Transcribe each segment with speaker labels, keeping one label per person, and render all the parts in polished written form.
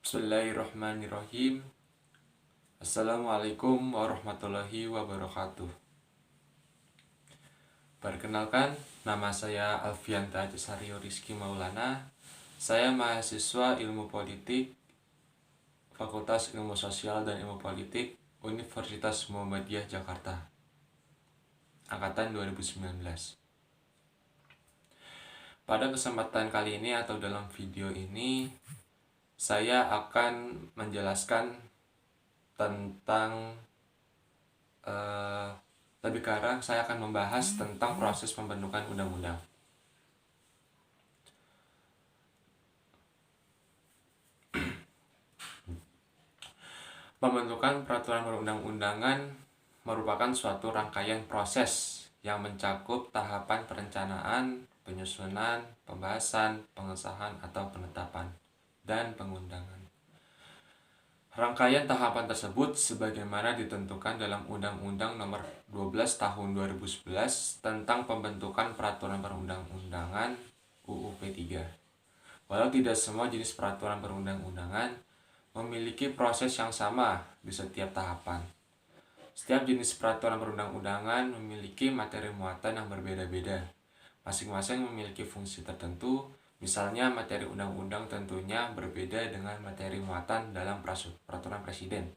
Speaker 1: Bismillahirrahmanirrahim. Assalamualaikum warahmatullahi wabarakatuh. Perkenalkan, nama saya Alfian Sario Rizky Maulana. Saya mahasiswa Ilmu Politik Fakultas Ilmu Sosial dan Ilmu Politik Universitas Muhammadiyah Jakarta, angkatan 2019. Pada kesempatan kali ini atau dalam video ini, saya akan menjelaskan tentang lebih ke arah saya akan membahas tentang proses pembentukan undang-undang. Pembentukan peraturan perundang-undangan merupakan suatu rangkaian proses yang mencakup tahapan perencanaan, penyusunan, pembahasan, pengesahan atau penetapan, dan pengundangan. Rangkaian tahapan tersebut sebagaimana ditentukan dalam Undang-Undang Nomor 12 Tahun 2011 tentang pembentukan peraturan perundang-undangan UU P3. Walau tidak semua jenis peraturan perundang-undangan memiliki proses yang sama di setiap tahapan. Setiap jenis peraturan perundang-undangan memiliki materi muatan yang berbeda-beda. Masing-masing memiliki fungsi tertentu. Misalnya, materi undang-undang tentunya berbeda dengan materi muatan dalam peraturan presiden.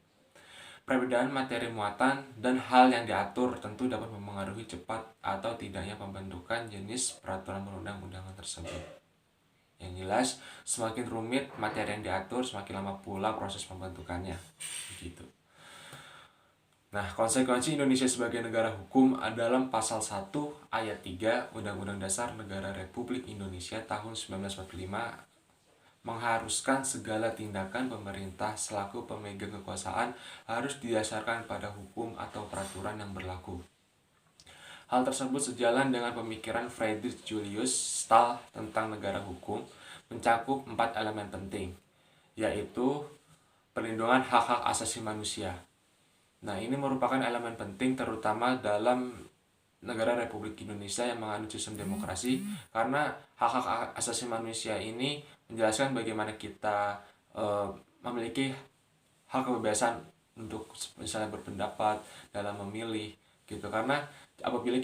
Speaker 1: Perbedaan materi muatan dan hal yang diatur tentu dapat mempengaruhi cepat atau tidaknya pembentukan jenis peraturan perundang-undangan tersebut. Yang jelas, semakin rumit materi yang diatur, semakin lama pula proses pembentukannya. Begitu. Nah, konsekuensi Indonesia sebagai negara hukum adalah pasal 1 ayat 3 Undang-Undang Dasar Negara Republik Indonesia tahun 1945 mengharuskan segala tindakan pemerintah selaku pemegang kekuasaan harus didasarkan pada hukum atau peraturan yang berlaku. Hal tersebut sejalan dengan pemikiran Friedrich Julius Stahl tentang negara hukum, mencakup 4 elemen penting, yaitu perlindungan hak-hak asasi manusia. Nah, ini merupakan elemen penting terutama dalam negara Republik Indonesia yang menganut sistem demokrasi, karena hak-hak asasi manusia ini menjelaskan bagaimana kita memiliki hak kebebasan untuk misalnya berpendapat, dalam memilih gitu. Karena apabila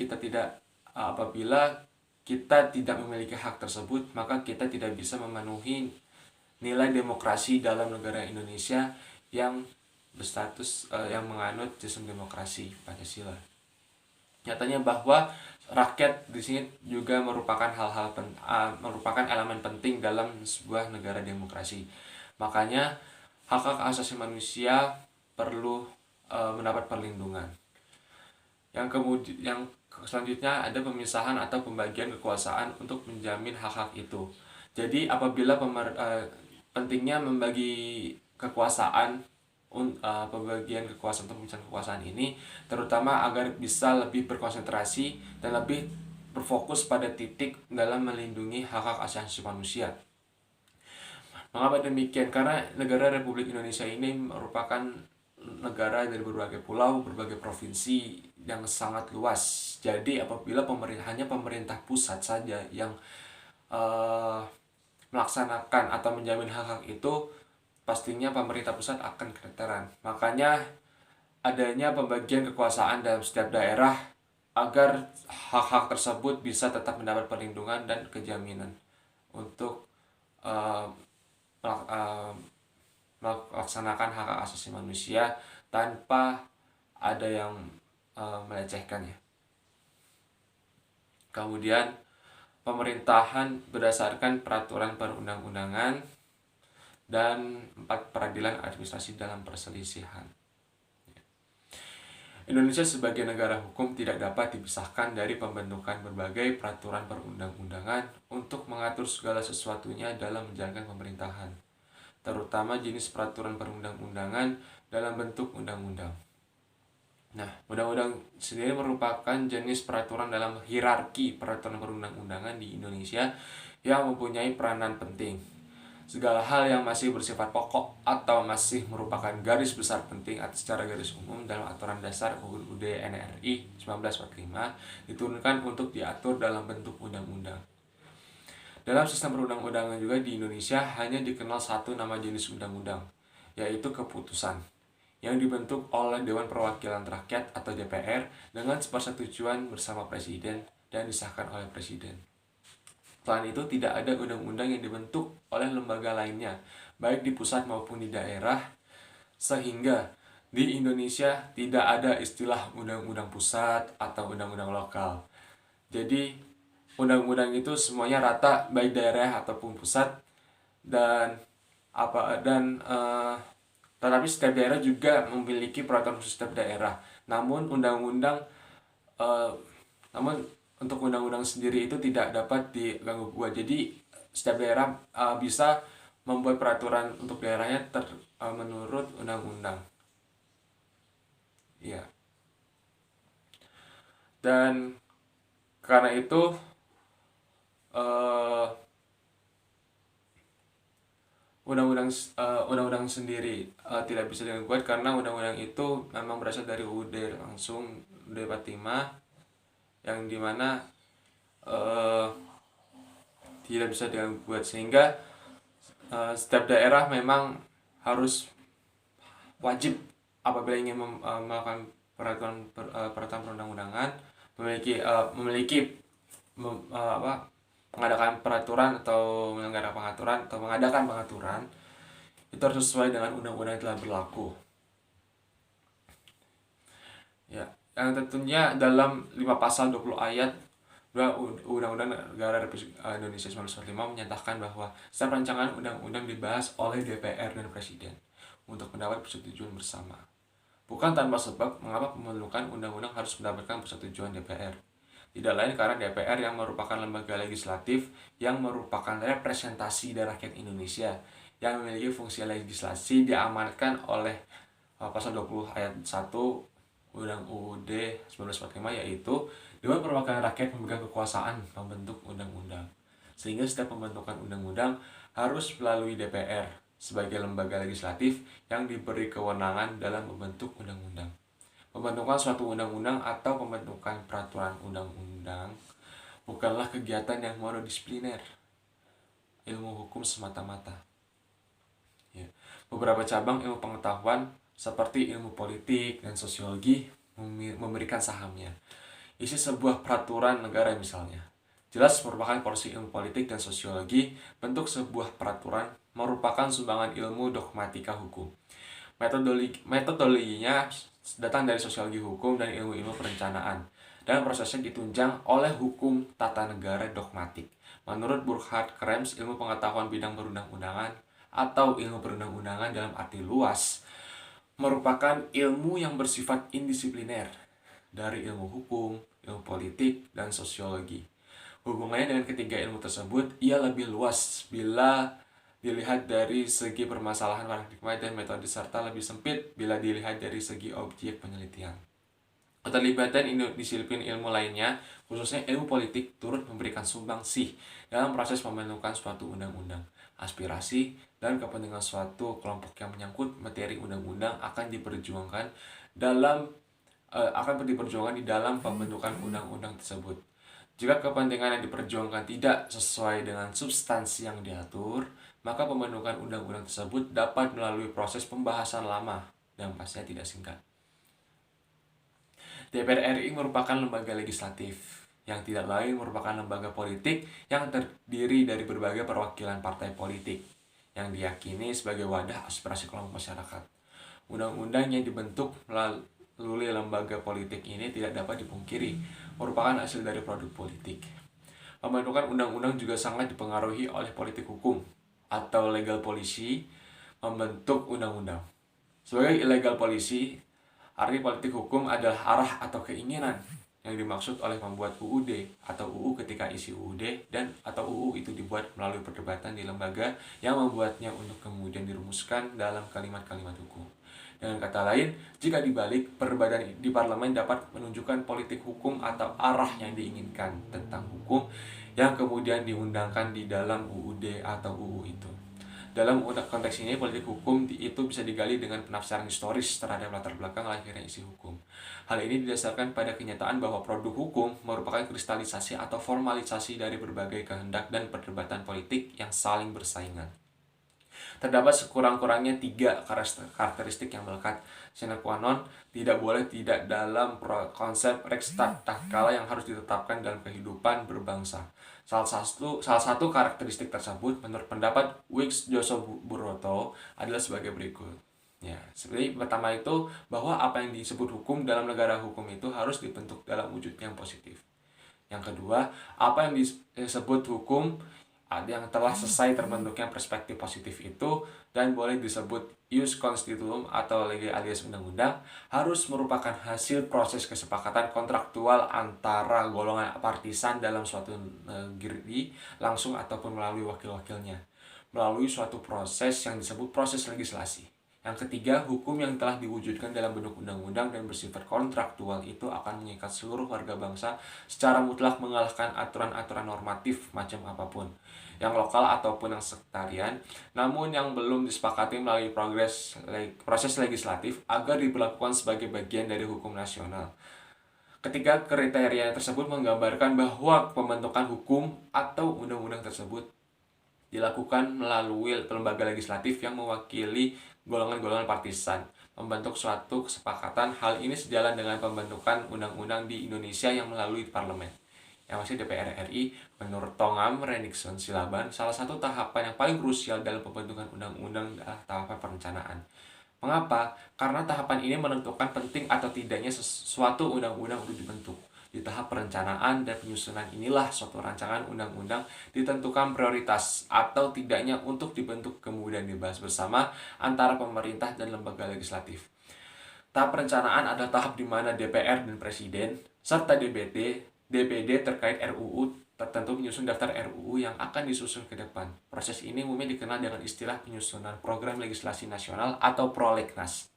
Speaker 1: kita tidak memiliki hak tersebut, maka kita tidak bisa memenuhi nilai demokrasi dalam negara Indonesia yang berstatus yang menganut sistem demokrasi Pancasila. Nyatanya bahwa rakyat di sini juga merupakan merupakan elemen penting dalam sebuah negara demokrasi. Makanya hak-hak asasi manusia perlu mendapat perlindungan. Yang selanjutnya ada pemisahan atau pembagian kekuasaan untuk menjamin hak-hak itu. Jadi apabila pentingnya membagi kekuasaan, pembagian kekuasaan atau pemisahan kekuasaan ini terutama agar bisa lebih berkonsentrasi dan lebih berfokus pada titik dalam melindungi hak-hak asasi manusia. Mengapa demikian? Karena negara Republik Indonesia ini merupakan negara dari berbagai pulau, berbagai provinsi yang sangat luas. Jadi apabila hanya pemerintah pusat saja yang melaksanakan atau menjamin hak-hak itu, pastinya pemerintah pusat akan keteteran. Makanya adanya pembagian kekuasaan dalam setiap daerah agar hak-hak tersebut bisa tetap mendapat perlindungan dan kejaminan untuk melaksanakan hak asasi manusia tanpa ada yang melecehkannya. Kemudian pemerintahan berdasarkan peraturan perundang-undangan dan 4 peradilan administrasi dalam perselisihan. Indonesia sebagai negara hukum tidak dapat dipisahkan dari pembentukan berbagai peraturan perundang-undangan untuk mengatur segala sesuatunya dalam menjalankan pemerintahan, terutama jenis peraturan perundang-undangan dalam bentuk undang-undang. Nah, undang-undang sendiri merupakan jenis peraturan dalam hierarki peraturan perundang-undangan di Indonesia yang mempunyai peranan penting. Segala hal yang masih bersifat pokok atau masih merupakan garis besar penting atau secara garis umum dalam aturan dasar UUD NRI 1945 diturunkan untuk diatur dalam bentuk undang-undang. Dalam sistem perundang-undangan juga di Indonesia hanya dikenal satu nama jenis undang-undang, yaitu keputusan, yang dibentuk oleh Dewan Perwakilan Rakyat atau DPR dengan persetujuan bersama Presiden dan disahkan oleh Presiden. Selain itu, tidak ada undang-undang yang dibentuk oleh lembaga lainnya, baik di pusat maupun di daerah, sehingga di Indonesia tidak ada istilah undang-undang pusat atau undang-undang lokal. Jadi, undang-undang itu semuanya rata, baik daerah ataupun pusat, dan tetapi setiap daerah juga memiliki peraturan khusus setiap daerah. Namun undang-undang eh, namun untuk undang-undang sendiri itu tidak dapat diganggu gugat. Jadi setiap daerah bisa membuat peraturan untuk daerahnya menurut undang-undang. Ya. Dan karena itu eh, undang-undang sendiri tidak bisa diganggu gugat karena undang-undang itu memang berasal dari UUD langsung, UUD 45, yang dimana tidak bisa diganggu gugat, sehingga setiap daerah memang harus wajib apabila ingin melakukan peraturan perundang-undangan mengadakan peraturan atau mengadakan pengaturan itu harus sesuai dengan undang-undang yang telah berlaku. Ya, yang tentunya dalam 5 pasal 20 ayat Undang-Undang Negara Republik Indonesia 1945 menyatakan bahwa setiap rancangan undang-undang dibahas oleh DPR dan Presiden untuk mendapat persetujuan bersama. Bukan tanpa sebab mengapa pembentukan undang-undang harus mendapatkan persetujuan DPR. Tidak lain karena DPR yang merupakan lembaga legislatif yang merupakan representasi dari rakyat Indonesia yang memiliki fungsi legislasi diamanatkan oleh pasal 20 ayat 1 Undang UUD 1945, yaitu Dewan Perwakilan Rakyat memegang kekuasaan pembentuk undang-undang. Sehingga setiap pembentukan undang-undang harus melalui DPR sebagai lembaga legislatif yang diberi kewenangan dalam membentuk undang-undang. Pembentukan suatu undang-undang atau pembentukan peraturan undang-undang bukanlah kegiatan yang monodisipliner, ilmu hukum semata-mata. Ya. Beberapa cabang ilmu pengetahuan seperti ilmu politik dan sosiologi memberikan sahamnya. Isi sebuah peraturan negara misalnya jelas merupakan porsi ilmu politik dan sosiologi. Bentuk sebuah peraturan merupakan sumbangan ilmu dogmatika hukum. Metodologinya datang dari sosiologi hukum dan ilmu-ilmu perencanaan, dan prosesnya ditunjang oleh hukum tata negara dogmatik. Menurut Burkhard Krems, ilmu pengetahuan bidang perundang-undangan atau ilmu perundang-undangan dalam arti luas merupakan ilmu yang bersifat indisipliner dari ilmu hukum, ilmu politik, dan sosiologi. Hubungannya dengan ketiga ilmu tersebut ia lebih luas bila dilihat dari segi permasalahan paradigma dan metode, serta lebih sempit bila dilihat dari segi objek penelitian. Keterlibatan disiplin ilmu lainnya, khususnya ilmu politik, turut memberikan sumbangsih dalam proses pembentukan suatu undang-undang. Aspirasi dan kepentingan suatu kelompok yang menyangkut materi undang-undang akan diperjuangkan di dalam pembentukan undang-undang tersebut. Jika kepentingan yang diperjuangkan tidak sesuai dengan substansi yang diatur, maka pembentukan undang-undang tersebut dapat melalui proses pembahasan lama dan pastinya tidak singkat. DPR RI merupakan lembaga legislatif yang tidak lain merupakan lembaga politik yang terdiri dari berbagai perwakilan partai politik yang diyakini sebagai wadah aspirasi kelompok masyarakat. Undang-undang yang dibentuk melalui lembaga politik ini tidak dapat dipungkiri merupakan hasil dari produk politik. Pembentukan undang-undang juga sangat dipengaruhi oleh politik hukum atau legal policy membentuk undang-undang. Sebagai illegal policy, arti politik hukum adalah arah atau keinginan yang dimaksud oleh pembuat UUD atau UU ketika isi UUD dan atau UU itu dibuat melalui perdebatan di lembaga yang membuatnya untuk kemudian dirumuskan dalam kalimat-kalimat hukum. Dengan kata lain, jika dibalik, perdebatan di parlemen dapat menunjukkan politik hukum atau arah yang diinginkan tentang hukum yang kemudian diundangkan di dalam UUD atau UU itu. Dalam konteks ini, politik hukum itu bisa digali dengan penafsiran historis terhadap latar belakang lahirnya isi hukum. Hal ini didasarkan pada kenyataan bahwa produk hukum merupakan kristalisasi atau formalisasi dari berbagai kehendak dan perdebatan politik yang saling bersaingan. Terdapat sekurang-kurangnya 3 karakteristik yang melekat. Sine qua non, tidak boleh tidak dalam konsep Rex tatkala yang harus ditetapkan dalam kehidupan berbangsa. Salah satu karakteristik tersebut menurut pendapat Wicks Joseph Burroto adalah sebagai berikut. Ya, seperti pertama itu bahwa apa yang disebut hukum dalam negara hukum itu harus dibentuk dalam wujud yang positif. Yang kedua, apa yang disebut hukum yang telah selesai terbentuknya perspektif positif itu dan boleh disebut ius constitutum atau lege alias undang-undang harus merupakan hasil proses kesepakatan kontraktual antara golongan partisan dalam suatu negeri langsung ataupun melalui wakil-wakilnya melalui suatu proses yang disebut proses legislasi. Yang ketiga, hukum yang telah diwujudkan dalam bentuk undang-undang dan bersifat kontraktual itu akan mengikat seluruh warga bangsa secara mutlak mengalahkan aturan-aturan normatif macam apapun, yang lokal ataupun yang sektarian, namun yang belum disepakati melalui proses legislatif agar diberlakukan sebagai bagian dari hukum nasional. Ketiga kriteria tersebut menggambarkan bahwa pembentukan hukum atau undang-undang tersebut dilakukan melalui lembaga legislatif yang mewakili golongan-golongan partisan, membentuk suatu kesepakatan. Hal ini sejalan dengan pembentukan undang-undang di Indonesia yang melalui parlemen, yang masih DPR RI. Menurut Tongam Renixon Silaban, salah satu tahapan yang paling krusial dalam pembentukan undang-undang adalah tahapan perencanaan. Mengapa? Karena tahapan ini menentukan penting atau tidaknya sesuatu undang-undang untuk dibentuk. Di tahap perencanaan dan penyusunan inilah suatu rancangan undang-undang ditentukan prioritas atau tidaknya untuk dibentuk kemudian dibahas bersama antara pemerintah dan lembaga legislatif. Tahap perencanaan adalah tahap di mana DPR dan Presiden serta DPD terkait RUU tertentu menyusun daftar RUU yang akan disusun ke depan. Proses ini umumnya dikenal dengan istilah penyusunan program legislasi nasional atau prolegnas.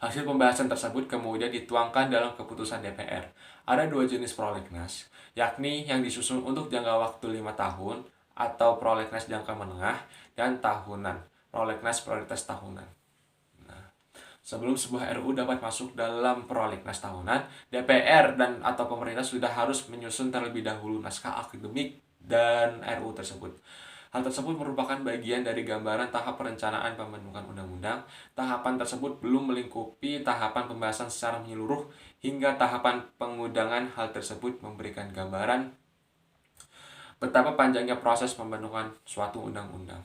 Speaker 1: Hasil pembahasan tersebut kemudian dituangkan dalam keputusan DPR. Ada 2 jenis prolegnas, yakni yang disusun untuk jangka waktu 5 tahun atau prolegnas jangka menengah dan tahunan, prolegnas prioritas tahunan. Nah, sebelum sebuah RUU dapat masuk dalam prolegnas tahunan, DPR dan atau pemerintah sudah harus menyusun terlebih dahulu naskah akademik dan RUU tersebut. Hal tersebut merupakan bagian dari gambaran tahap perencanaan pembentukan undang-undang. Tahapan tersebut belum melingkupi tahapan pembahasan secara menyeluruh hingga tahapan pengundangan. Hal tersebut memberikan gambaran betapa panjangnya proses pembentukan suatu undang-undang.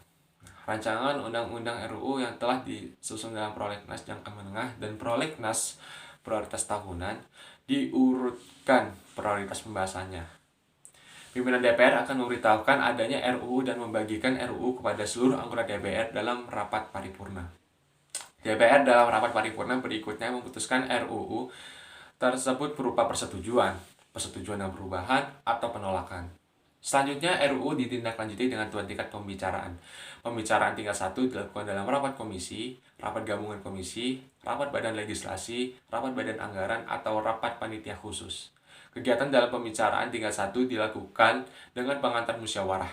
Speaker 1: Rancangan undang-undang RUU yang telah disusun dalam prolegnas jangka menengah dan prolegnas prioritas tahunan diurutkan prioritas pembahasannya. Pimpinan DPR akan memberitahukan adanya RUU dan membagikan RUU kepada seluruh anggota DPR dalam rapat paripurna. DPR dalam rapat paripurna berikutnya memutuskan RUU tersebut berupa persetujuan dan perubahan, atau penolakan. Selanjutnya, RUU ditindaklanjuti dengan 2 tingkat pembicaraan. Pembicaraan tingkat 1 dilakukan dalam rapat komisi, rapat gabungan komisi, rapat badan legislasi, rapat badan anggaran, atau rapat panitia khusus. Kegiatan dalam pembicaraan tingkat 1 dilakukan dengan pengantar musyawarah,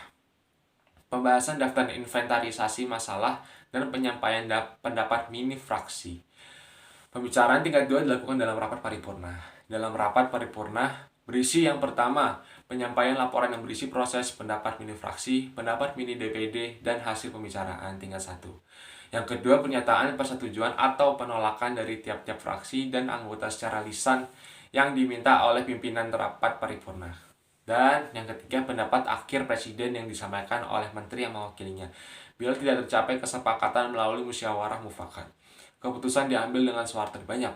Speaker 1: pembahasan daftar inventarisasi masalah, dan penyampaian pendapat mini fraksi. Pembicaraan tingkat 2 dilakukan dalam rapat paripurna. Dalam rapat paripurna berisi yang pertama, penyampaian laporan yang berisi proses pendapat mini fraksi, pendapat mini DPD, dan hasil pembicaraan tingkat 1. Yang kedua, pernyataan persetujuan atau penolakan dari tiap-tiap fraksi dan anggota secara lisan yang diminta oleh pimpinan rapat paripurna. Dan yang ketiga, pendapat akhir presiden yang disampaikan oleh menteri yang mewakilinya. Bila tidak tercapai kesepakatan melalui musyawarah mufakat, keputusan diambil dengan suara terbanyak.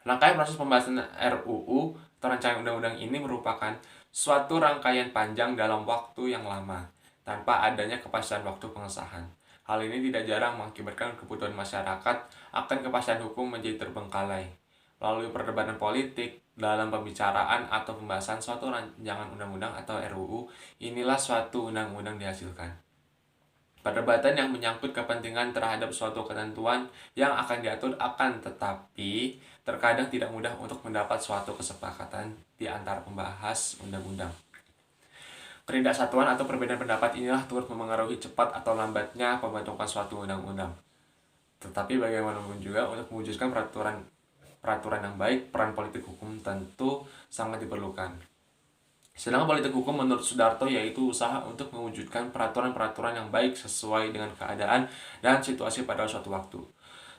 Speaker 1: Rangkaian proses pembahasan RUU atau rancangan undang-undang ini merupakan suatu rangkaian panjang dalam waktu yang lama, tanpa adanya kepastian waktu pengesahan. Hal ini tidak jarang mengakibatkan kebutuhan masyarakat akan kepastian hukum menjadi terbengkalai. Melalui perdebatan politik dalam pembicaraan atau pembahasan suatu rancangan undang-undang atau RUU, inilah suatu undang-undang dihasilkan. Perdebatan yang menyangkut kepentingan terhadap suatu ketentuan yang akan diatur akan tetapi terkadang tidak mudah untuk mendapat suatu kesepakatan di antara pembahas undang-undang. Ketidaksaatuan atau perbedaan pendapat inilah turut memengaruhi cepat atau lambatnya pembentukan suatu undang-undang. Tetapi bagaimanapun juga, untuk mewujudkan peraturan yang baik, peran politik hukum tentu sangat diperlukan. Sedangkan politik hukum menurut Sudarto yaitu usaha untuk mewujudkan peraturan-peraturan yang baik sesuai dengan keadaan dan situasi pada suatu waktu.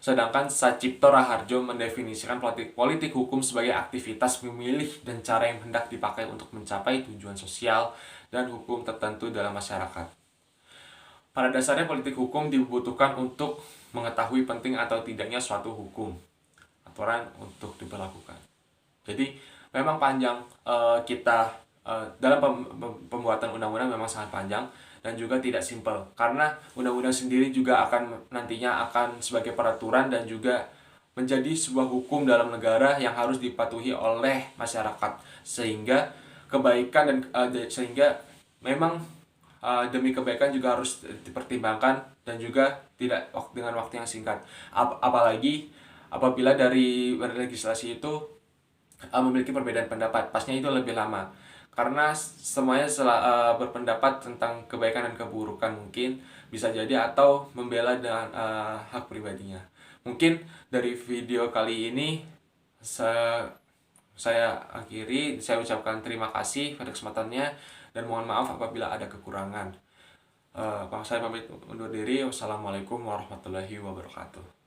Speaker 1: Sedangkan Sacipto Raharjo mendefinisikan politik hukum sebagai aktivitas memilih dan cara yang hendak dipakai untuk mencapai tujuan sosial dan hukum tertentu dalam masyarakat. Pada dasarnya politik hukum dibutuhkan untuk mengetahui penting atau tidaknya suatu hukum, aturan untuk diberlakukan. Jadi memang panjang kita dalam pembuatan undang-undang memang sangat panjang dan juga tidak simpel, karena undang-undang sendiri juga nantinya akan sebagai peraturan dan juga menjadi sebuah hukum dalam negara yang harus dipatuhi oleh masyarakat, sehingga kebaikan dan sehingga memang demi kebaikan juga harus dipertimbangkan dan juga tidak dengan waktu yang singkat. Apalagi apabila dari legislasi itu memiliki perbedaan pendapat, pastinya itu lebih lama. Karena semuanya berpendapat tentang kebaikan dan keburukan mungkin bisa jadi, atau membela dengan hak pribadinya. Mungkin dari video kali ini saya akhiri. Saya ucapkan terima kasih pada kesempatannya dan mohon maaf apabila ada kekurangan. Saya pamit undur diri. Wassalamualaikum warahmatullahi wabarakatuh.